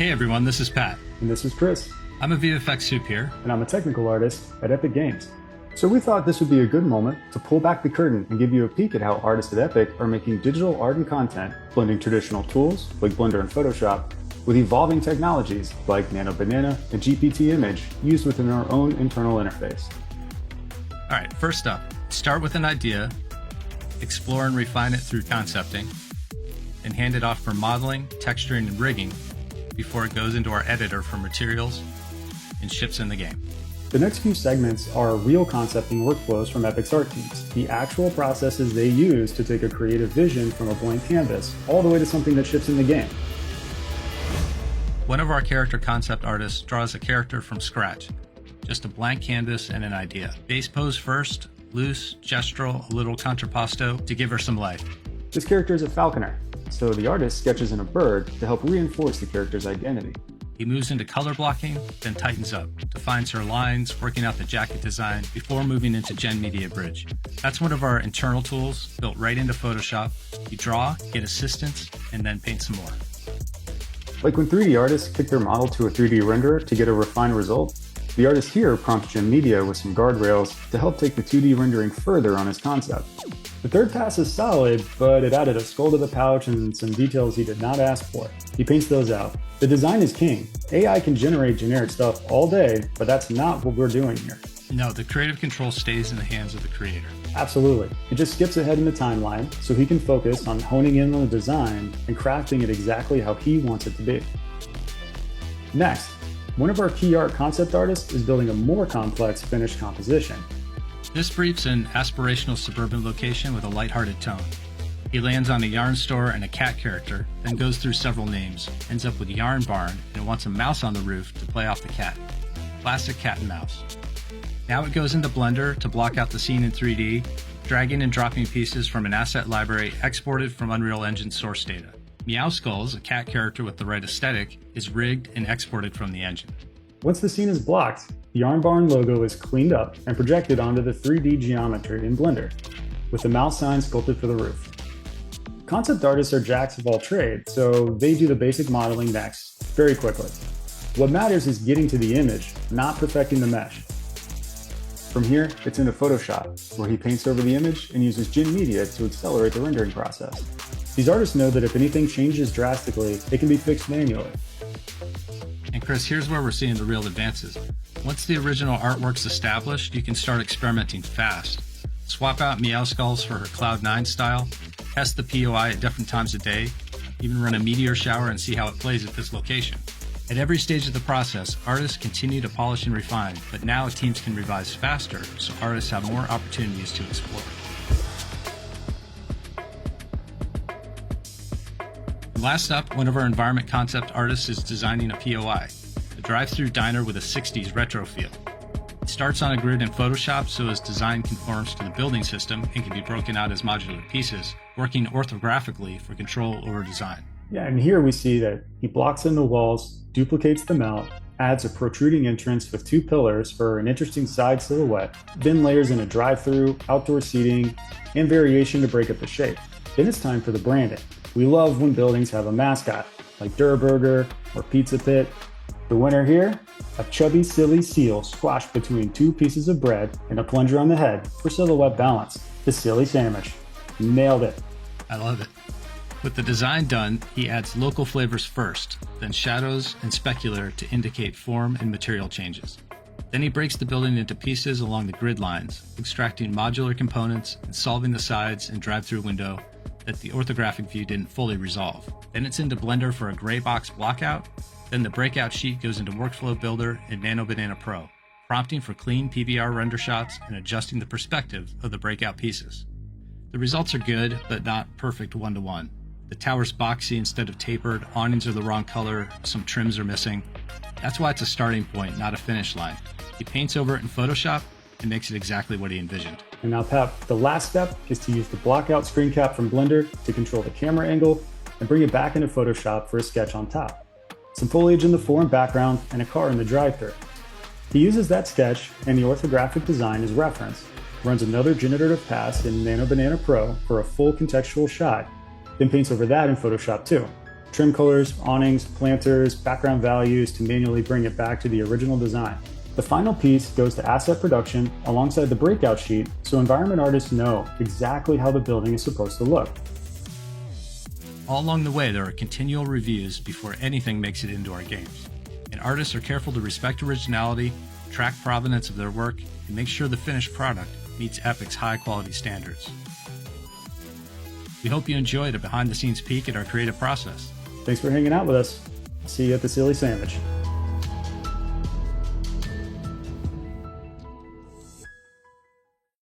Hey everyone, this is Pat. And this is Chris. I'm a VFX soup here. And I'm a technical artist at Epic Games. So we thought this would be a good moment to pull back the curtain and give you a peek at how artists at Epic are making digital art and content, blending traditional tools like Blender and Photoshop with evolving technologies like Nano Banana and GPT Image used within our own internal interface. All right, first up, start with an idea, explore and refine it through concepting, and hand it off for modeling, texturing, and rigging before it goes into our editor for materials and ships in the game. The next few segments are real concepting workflows from Epic's art teams, the actual processes they use to take a creative vision from a blank canvas all the way to something that ships in the game. One of our character concept artists draws a character from scratch, just a blank canvas and an idea. Base pose first, loose, gestural, a little contrapposto to give her some life. This character is a falconer, so the artist sketches in a bird to help reinforce the character's identity. He moves into color blocking, then tightens up, defines her lines, working out the jacket design before moving into Gen Media Bridge. That's one of our internal tools built right into Photoshop. You draw, get assistance, and then paint some more. Like when 3D artists kick their model to a 3D renderer to get a refined result, the artist here prompts Gen Media with some guardrails to help take the 2D rendering further on his concept. The third pass is solid, but it added a skull to the pouch and some details he did not ask for. He paints those out. The design is king. AI can generate generic stuff all day, but that's not what we're doing here. No, the creative control stays in the hands of the creator. Absolutely. It just skips ahead in the timeline so he can focus on honing in on the design and crafting it exactly how he wants it to be. Next, one of our key art concept artists is building a more complex finished composition. This briefs an aspirational suburban location with a lighthearted tone. He lands on a yarn store and a cat character, then goes through several names, ends up with Yarn Barn, and wants a mouse on the roof to play off the cat. Classic cat and mouse. Now it goes into Blender to block out the scene in 3D, dragging and dropping pieces from an asset library exported from Unreal Engine source data. Meow Skulls, a cat character with the right aesthetic, is rigged and exported from the engine. Once the scene is blocked, the Yarn Barn logo is cleaned up and projected onto the 3D geometry in Blender, with the mouse sign sculpted for the roof. Concept artists are jacks of all trades, so they do the basic modeling next, very quickly. What matters is getting to the image, not perfecting the mesh. From here, it's into Photoshop, where he paints over the image and uses Gen Media to accelerate the rendering process. These artists know that if anything changes drastically, it can be fixed manually. And Chris, here's where we're seeing the real advances. Once the original artwork's established, you can start experimenting fast. Swap out Meow Skulls for her Cloud9 style, test the POI at different times of day, even run a meteor shower and see how it plays at this location. At every stage of the process, artists continue to polish and refine, but now teams can revise faster, so artists have more opportunities to explore. Last up, one of our environment concept artists is designing a POI, a drive-through diner with a 60s retro feel. It starts on a grid in Photoshop so his design conforms to the building system and can be broken out as modular pieces, working orthographically for control over design. Yeah, and here we see that he blocks in the walls, duplicates the mount, adds a protruding entrance with 2 pillars for an interesting side silhouette, then layers in a drive-through, outdoor seating, and variation to break up the shape. Then it's time for the branding. We love when buildings have a mascot, like Durburger or Pizza Pit. The winner here? A chubby, silly seal squashed between 2 pieces of bread and a plunger on the head for silhouette balance. The silly sandwich. Nailed it. I love it. With the design done, he adds local flavors first, then shadows and specular to indicate form and material changes. Then he breaks the building into pieces along the grid lines, extracting modular components and solving the sides and drive-through window that the orthographic view didn't fully resolve. Then it's into Blender for a gray box blockout, then the breakout sheet goes into Workflow Builder and Nano Banana Pro, prompting for clean PBR render shots and adjusting the perspective of the breakout pieces. The results are good, but not perfect one-to-one. The tower's boxy instead of tapered, awnings are the wrong color, some trims are missing. That's why it's a starting point, not a finish line. He paints over it in Photoshop and makes it exactly what he envisioned. And now, Pat, the last step is to use the blockout screen cap from Blender to control the camera angle and bring it back into Photoshop for a sketch on top. Some foliage in the fore and background, and a car in the drive-thru. He uses that sketch and the orthographic design as reference, runs another generative pass in Nano Banana Pro for a full contextual shot, then paints over that in Photoshop too. trim colors, awnings, planters, background values to manually bring it back to the original design. The final piece goes to asset production alongside the breakout sheet so environment artists know exactly how the building is supposed to look. All along the way, there are continual reviews before anything makes it into our games. And artists are careful to respect originality, track provenance of their work, and make sure the finished product meets Epic's high-quality standards. We hope you enjoyed a behind-the-scenes peek at our creative process. Thanks for hanging out with us. See you at the Silly Sandwich.